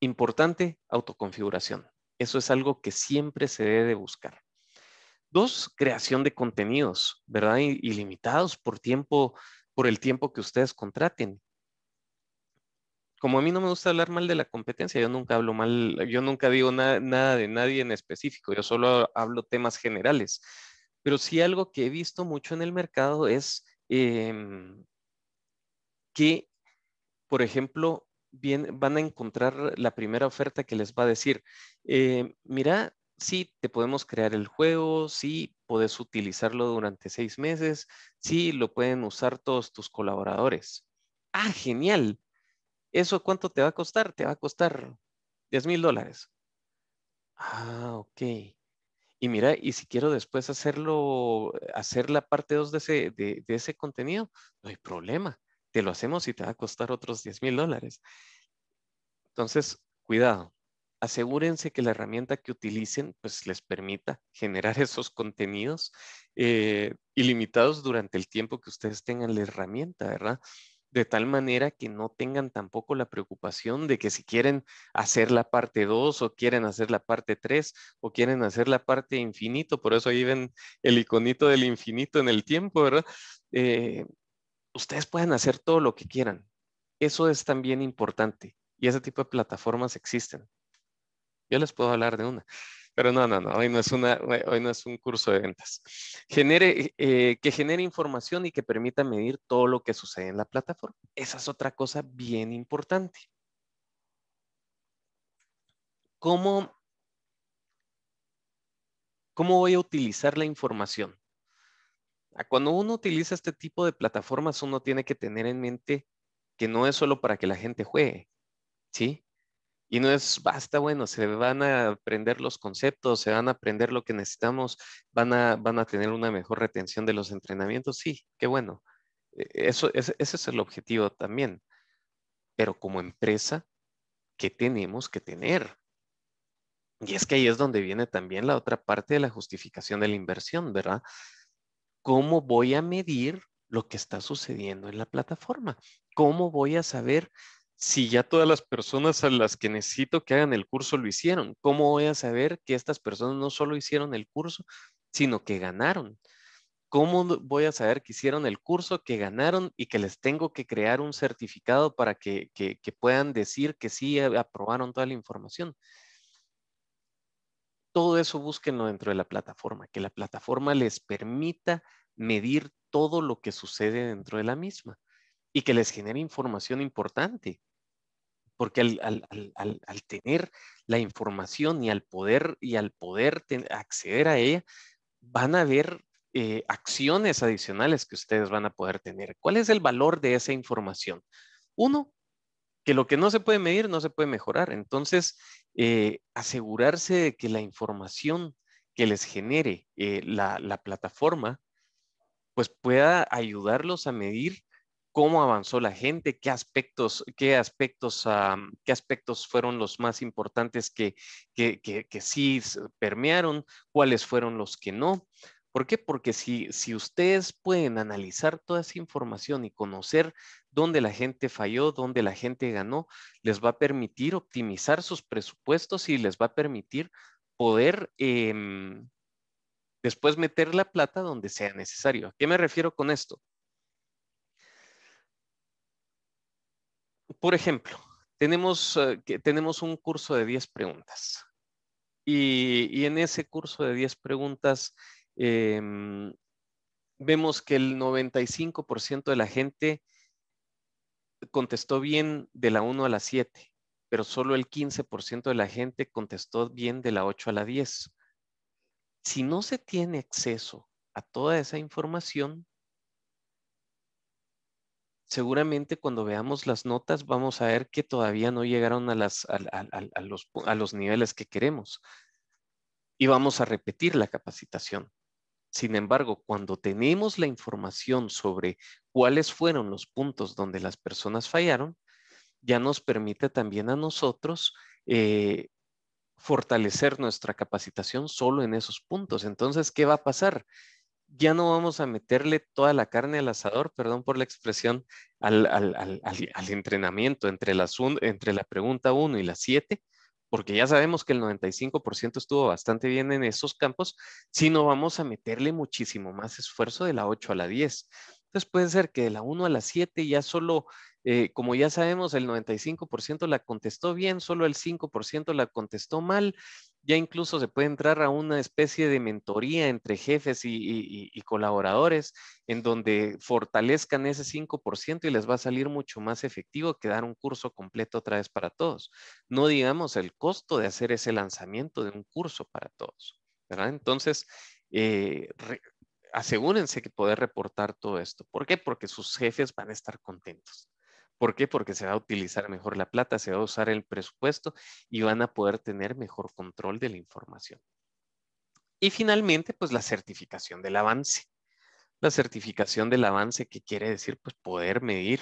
Importante, autoconfiguración. Eso es algo que siempre se debe de buscar. Dos, creación de contenidos, ¿verdad? Ilimitados por el tiempo que ustedes contraten. Como a mí no me gusta hablar mal de la competencia, yo nunca hablo mal, yo nunca digo nada de nadie en específico, yo solo hablo temas generales. Pero sí algo que he visto mucho en el mercado es que por ejemplo, van a encontrar la primera oferta que les va a decir, mira, sí, te podemos crear el juego, sí, puedes utilizarlo durante 6 meses, sí, lo pueden usar todos tus colaboradores. Ah, genial. ¿Eso cuánto te va a costar? Te va a costar $10,000. Ah, ok. Y mira, y si quiero después hacer la parte 2 de ese contenido, no hay problema. Te lo hacemos y te va a costar otros $10,000. Entonces, cuidado. Asegúrense que la herramienta que utilicen pues les permita generar esos contenidos ilimitados durante el tiempo que ustedes tengan la herramienta, ¿verdad? De tal manera que no tengan tampoco la preocupación de que si quieren hacer la parte 2 o quieren hacer la parte 3 o quieren hacer la parte infinito, por eso ahí ven el iconito del infinito en el tiempo, ¿verdad? Eh, Ustedes pueden hacer todo lo que quieran. Eso es también importante y ese tipo de plataformas existen. Yo les puedo hablar de una, pero no, hoy no es un curso de ventas. Que genere información y que permita medir todo lo que sucede en la plataforma. Esa es otra cosa bien importante. ¿Cómo, cómo voy a utilizar la información? Cuando uno utiliza este tipo de plataformas, uno tiene que tener en mente que no es solo para que la gente juegue, ¿sí? Y no es, basta, bueno, se van a aprender los conceptos, se van a aprender lo que necesitamos, van a tener una mejor retención de los entrenamientos. Sí, qué bueno. Ese es el objetivo también. Pero como empresa, ¿qué tenemos que tener? Y es que ahí es donde viene también la otra parte de la justificación de la inversión, ¿verdad? ¿Cómo voy a medir lo que está sucediendo en la plataforma? ¿Cómo voy a saber si ya todas las personas a las que necesito que hagan el curso lo hicieron? ¿Cómo voy a saber que estas personas no solo hicieron el curso, sino que ganaron? ¿Cómo voy a saber que hicieron el curso, que ganaron y que les tengo que crear un certificado para que puedan decir que sí aprobaron toda la información? Todo eso búsquenlo dentro de la plataforma, que la plataforma les permita medir todo lo que sucede dentro de la misma y que les genere información importante, porque al tener la información y al poder acceder a ella, van a haber acciones adicionales que ustedes van a poder tener. ¿Cuál es el valor de esa información? Uno, que lo que no se puede medir no se puede mejorar. Entonces, asegurarse de que la información que les genere la plataforma, pues pueda ayudarlos a medir cómo avanzó la gente, qué aspectos fueron los más importantes que sí permearon, cuáles fueron los que no. ¿Por qué? Porque si ustedes pueden analizar toda esa información y conocer dónde la gente falló, dónde la gente ganó, les va a permitir optimizar sus presupuestos y les va a permitir poder después meter la plata donde sea necesario. ¿A qué me refiero con esto? Por ejemplo, tenemos un curso de 10 preguntas y en ese curso de 10 preguntas em, vemos que el 95% de la gente contestó bien de la 1 a la 7, pero solo el 15% de la gente contestó bien de la 8 a la 10. Si no se tiene acceso a toda esa información, seguramente cuando veamos las notas vamos a ver que todavía no llegaron a los niveles que queremos y vamos a repetir la capacitación. Sin embargo, cuando tenemos la información sobre cuáles fueron los puntos donde las personas fallaron, ya nos permite también a nosotros eh, fortalecer nuestra capacitación solo en esos puntos. Entonces, ¿qué va a pasar? Ya no vamos a meterle toda la carne al asador, perdón por la expresión, al entrenamiento entre la pregunta 1 y la 7, porque ya sabemos que el 95% estuvo bastante bien en esos campos, sino vamos a meterle muchísimo más esfuerzo de la 8 a la 10. Entonces puede ser que de la 1 a la 7 ya solo, como ya sabemos, el 95% la contestó bien, solo el 5% la contestó mal. Ya incluso se puede entrar a una especie de mentoría entre jefes y colaboradores en donde fortalezcan ese 5% y les va a salir mucho más efectivo que dar un curso completo otra vez para todos. No digamos el costo de hacer ese lanzamiento de un curso para todos, ¿verdad? Entonces, eh, re- asegúrense que poder reportar todo esto. ¿Por qué? Porque sus jefes van a estar contentos. ¿Por qué? Porque se va a utilizar mejor la plata, se va a usar el presupuesto y van a poder tener mejor control de la información. Y finalmente, pues la certificación del avance. La certificación del avance, que quiere decir, pues poder medir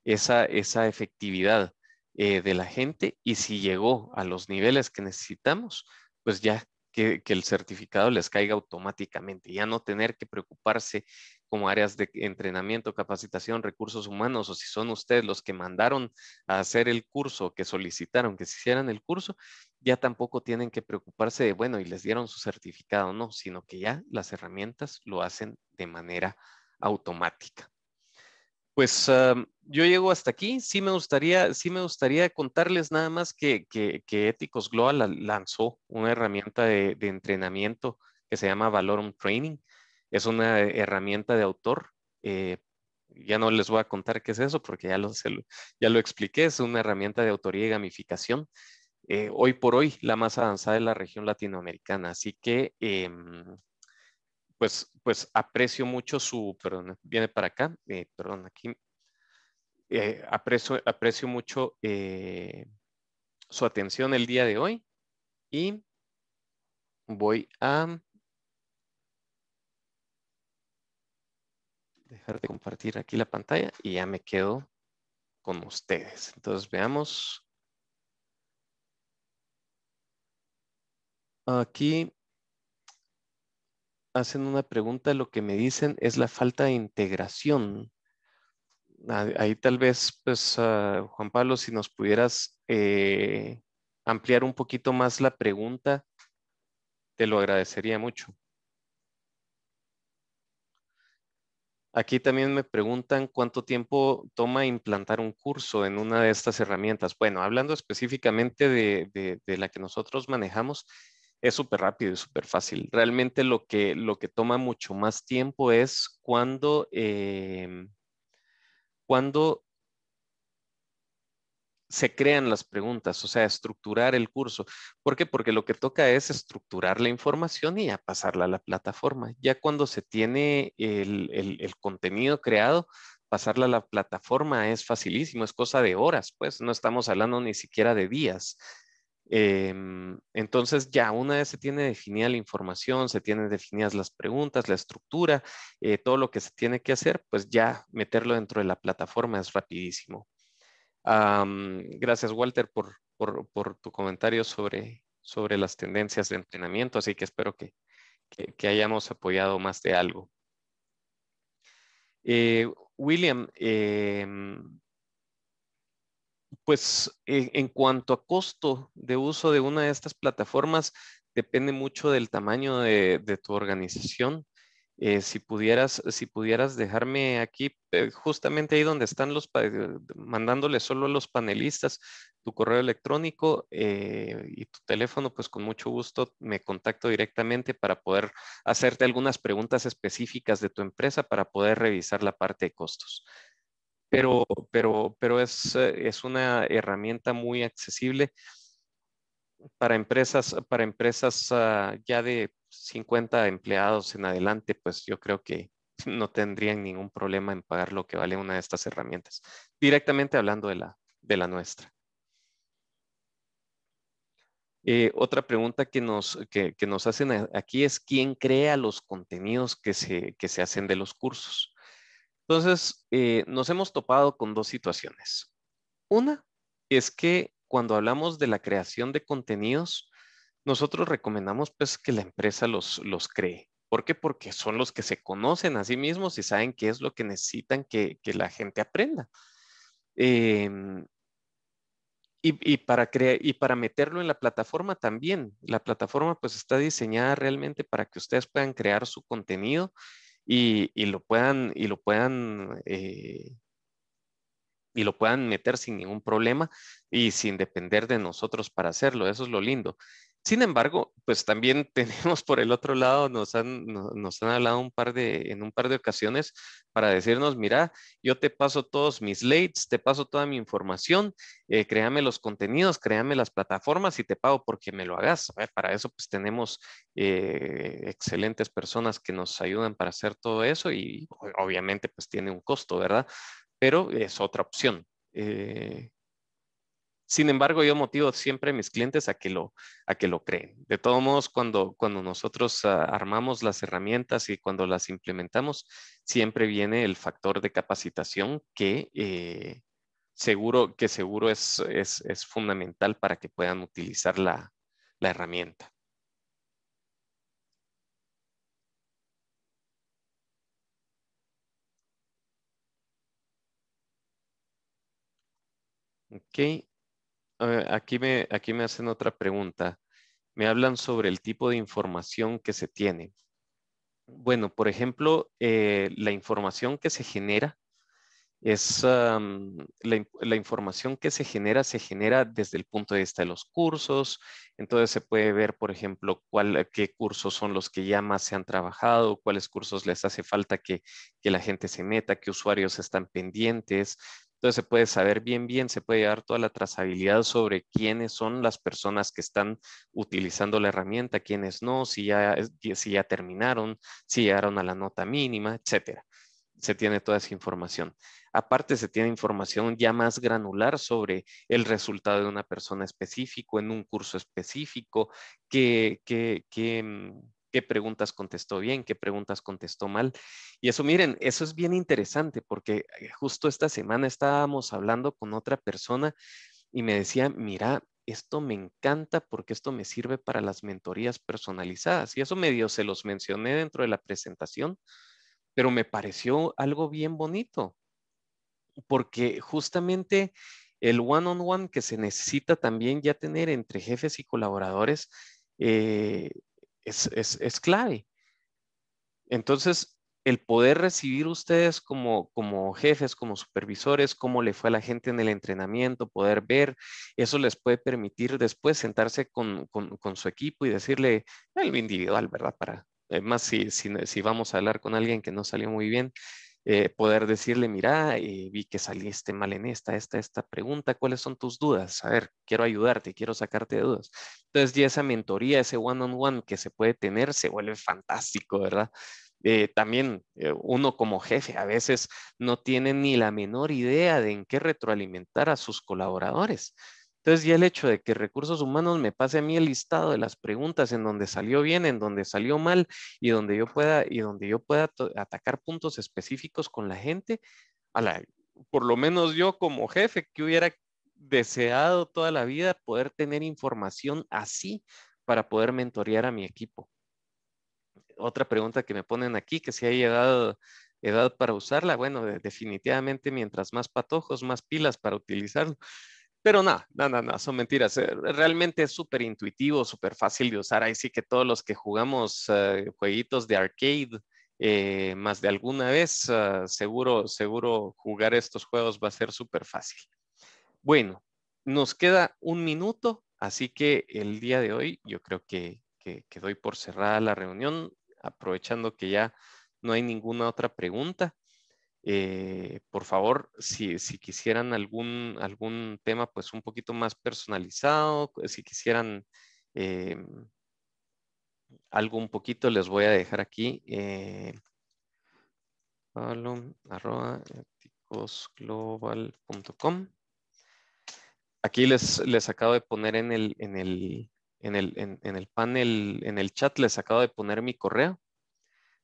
esa efectividad de la gente y si llegó a los niveles que necesitamos, pues ya que el certificado les caiga automáticamente, ya no tener que preocuparse como áreas de entrenamiento, capacitación, recursos humanos, o si son ustedes los que mandaron a hacer el curso, que solicitaron que se hicieran el curso, ya tampoco tienen que preocuparse de, bueno, y les dieron su certificado, no, sino que ya las herramientas lo hacen de manera automática. Pues yo llego hasta aquí. Sí me gustaría contarles nada más que Éticos Global lanzó una herramienta de entrenamiento que se llama Valorum Training. Es una herramienta de autor. eh, ya no les voy a contar qué es eso porque ya lo expliqué. Es una herramienta de autoría y gamificación. Hoy por hoy la más avanzada de la región latinoamericana. Así que pues aprecio mucho perdón, viene para acá, perdón, aquí, aprecio mucho su atención el día de hoy y voy a dejar de compartir aquí la pantalla y ya me quedo con ustedes. Entonces veamos. Aquí hacen una pregunta, lo que me dicen es la falta de integración. Ahí tal vez, pues, Juan Pablo, si nos pudieras ampliar un poquito más la pregunta, te lo agradecería mucho. Aquí también me preguntan cuánto tiempo toma implantar un curso en una de estas herramientas. Bueno, hablando específicamente de la que nosotros manejamos, es súper rápido y súper fácil. Realmente lo que toma mucho más tiempo es cuando se crean las preguntas, o sea, estructurar el curso. ¿Por qué? Porque lo que toca es estructurar la información y ya pasarla a la plataforma. Ya cuando se tiene el contenido creado, pasarla a la plataforma es facilísimo, es cosa de horas, pues no estamos hablando ni siquiera de días. Entonces ya una vez se tiene definida la información, se tienen definidas las preguntas, la estructura, todo lo que se tiene que hacer, pues ya meterlo dentro de la plataforma es rapidísimo. Gracias, Walter, por tu comentario sobre las tendencias de entrenamiento, así que espero que que hayamos apoyado más de algo. William, pues en cuanto a costo de uso de una de estas plataformas, depende mucho del tamaño de tu organización. Si pudieras dejarme aquí, justamente ahí donde están mandándole solo a los panelistas tu correo electrónico y tu teléfono, pues con mucho gusto me contacto directamente para poder hacerte algunas preguntas específicas de tu empresa para poder revisar la parte de costos. Pero es una herramienta muy accesible para empresas ya de 50 empleados en adelante, pues yo creo que no tendrían ningún problema en pagar lo que vale una de estas herramientas. Directamente hablando de la nuestra. Otra pregunta que nos hacen aquí es: ¿quién crea los contenidos que se hacen de los cursos? Entonces, nos hemos topado con dos situaciones. Una es que cuando hablamos de la creación de contenidos, nosotros recomendamos pues que la empresa los cree. ¿Por qué? Porque son los que se conocen a sí mismos y saben qué es lo que necesitan que la gente aprenda. Em, y para meterlo en la plataforma también. La plataforma pues está diseñada realmente para que ustedes puedan crear su contenido y lo puedan meter sin ningún problema y sin depender de nosotros para hacerlo. Eso es lo lindo. Sin embargo, pues también tenemos por el otro lado, nos han hablado en un par de ocasiones para decirnos: mira, yo te paso todos mis leads, te paso toda mi información, créame los contenidos, créame las plataformas y te pago porque me lo hagas. Para eso pues tenemos excelentes personas que nos ayudan para hacer todo eso y obviamente pues tiene un costo, ¿verdad? Pero es otra opción. Eh, Sin embargo, yo motivo siempre a mis clientes a que lo creen. De todos modos, cuando nosotros armamos las herramientas y cuando las implementamos, siempre viene el factor de capacitación que seguro es fundamental para que puedan utilizar la herramienta. Ok. Aquí me hacen otra pregunta. Me hablan sobre el tipo de información que se tiene. Bueno, por ejemplo, la información que se genera la información que se genera desde el punto de vista de los cursos. Entonces se puede ver, por ejemplo, qué cursos son los que ya más se han trabajado, cuáles cursos les hace falta que la gente se meta, qué usuarios están pendientes. Entonces se puede saber bien, bien, se puede dar toda la trazabilidad sobre quiénes son las personas que están utilizando la herramienta, quiénes no, si ya terminaron, si llegaron a la nota mínima, etcétera. Se tiene toda esa información. Aparte, se tiene información ya más granular sobre el resultado de una persona específico, en un curso específico, qué preguntas contestó bien, qué preguntas contestó mal. Y eso, miren, eso es bien interesante porque justo esta semana estábamos hablando con otra persona y me decía: mira, esto me encanta porque esto me sirve para las mentorías personalizadas. Y eso medio se los mencioné dentro de la presentación, pero me pareció algo bien bonito porque justamente el one-on-one que se necesita también ya tener entre jefes y colaboradores eh, es clave. Entonces, el poder recibir ustedes como jefes, como supervisores, cómo le fue a la gente en el entrenamiento, poder ver, eso les puede permitir después sentarse con su equipo y decirle algo individual, ¿verdad? Más si vamos a hablar con alguien que no salió muy bien, poder decirle: mira, vi que saliste mal en esta pregunta, ¿cuáles son tus dudas? A ver, quiero ayudarte, quiero sacarte de dudas. Entonces ya esa mentoría, ese one-on-one que se puede tener, se vuelve fantástico, ¿verdad? También uno como jefe a veces no tiene ni la menor idea de en qué retroalimentar a sus colaboradores. Entonces ya el hecho de que recursos humanos me pase a mí el listado de las preguntas en donde salió bien, en donde salió mal y donde yo pueda atacar puntos específicos con la gente, por lo menos yo como jefe que hubiera deseado toda la vida poder tener información así para poder mentorear a mi equipo. otra pregunta que me ponen aquí, que si hay edad para usarla. Bueno, definitivamente mientras más patojos, más pilas para utilizarlo. Pero no, son mentiras. Realmente es súper intuitivo, súper fácil de usar. Ahí sí que todos los que jugamos jueguitos de arcade más de alguna vez, seguro jugar estos juegos va a ser súper fácil. Bueno, nos queda un minuto, así que el día de hoy yo creo que doy por cerrada la reunión, aprovechando que ya no hay ninguna otra pregunta. Por favor, si quisieran algún tema pues un poquito más personalizado, si quisieran eh, algo un poquito, les voy a dejar aquí. Pablo@eticosglobal.com. Aquí les acabo de poner en el panel, en el chat, les acabo de poner mi correo.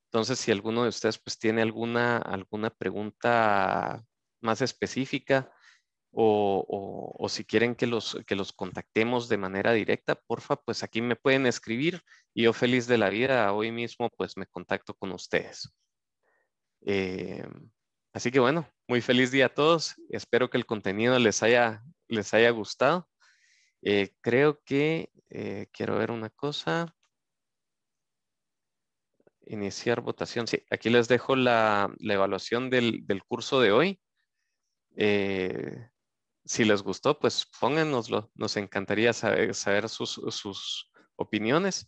Entonces, si alguno de ustedes pues tiene alguna pregunta más específica o si quieren que los contactemos de manera directa, porfa, pues aquí me pueden escribir y yo feliz de la vida hoy mismo pues me contacto con ustedes. Eh, Así que bueno, muy feliz día a todos. Espero que el contenido les haya gustado. Creo que quiero ver una cosa. Iniciar votación. Sí, aquí les dejo la evaluación del curso de hoy. Eh, si les gustó, pues pónganoslo. Nos encantaría saber sus opiniones.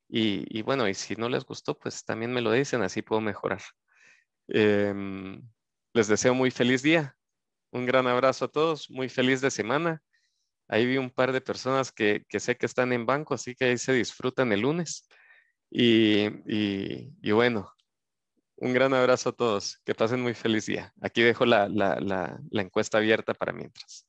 Y bueno, y si no les gustó, pues también me lo dicen, así puedo mejorar. Em, Les deseo muy feliz día. Un gran abrazo a todos. Muy feliz de semana. Ahí vi un par de personas que sé que están en banco, así que ahí se disfrutan el lunes. Y bueno, un gran abrazo a todos. Que pasen muy feliz día. Aquí dejo la encuesta abierta para mientras.